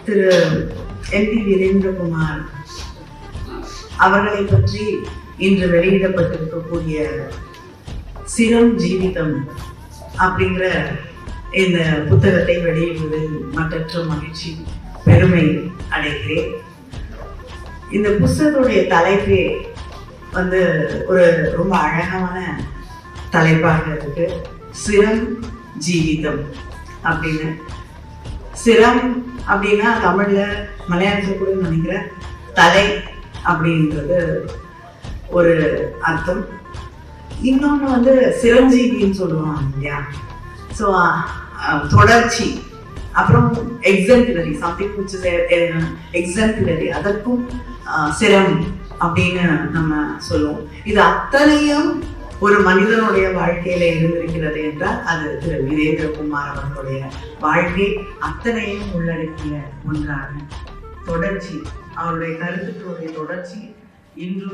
திரு MP Virendrakumar அவர்களை பற்றி இன்று வெளியிடப்பட்டிருக்கக்கூடிய சிரம் ஜீவிதம் அப்படிங்கிற இந்த புத்தகத்தை வெளியிடுவதில் மற்றற்ற மகிழ்ச்சி பெருமை அடைகிறேன். இந்த புத்தகத்துடைய தலைப்பே ஒரு ரொம்ப அழகான தலைப்பாக இருக்கு. சிரம் ஜீவிதம் அப்படின்னு. சிரம் அப்படின்னா தமிழ்ல மலையாளத்துல கூட நினைக்கிற தலை அப்படின்றது ஒரு அர்த்தம். இன்னொன்று சிரஞ்சீவின்னு சொல்லுவாங்க இல்லையா. ஸோ தொடர்ச்சி, அப்புறம் exemplary, something which is exemplary, அதற்கும் சிரம் அப்படின்னு நம்ம சொல்லுவோம். இது அத்தனையும் ஒரு மனிதனுடைய வாழ்க்கையில இருந்திருக்கிறது என்றால் அது திரு வீரேந்திரகுமார் அவர்களுடைய வாழ்க்கை அத்தனையும் உள்ளடக்கிய ஒன்றாக தொடர்ச்சி, அவருடைய கருத்துக்களுடைய தொடர்ச்சி இன்றும்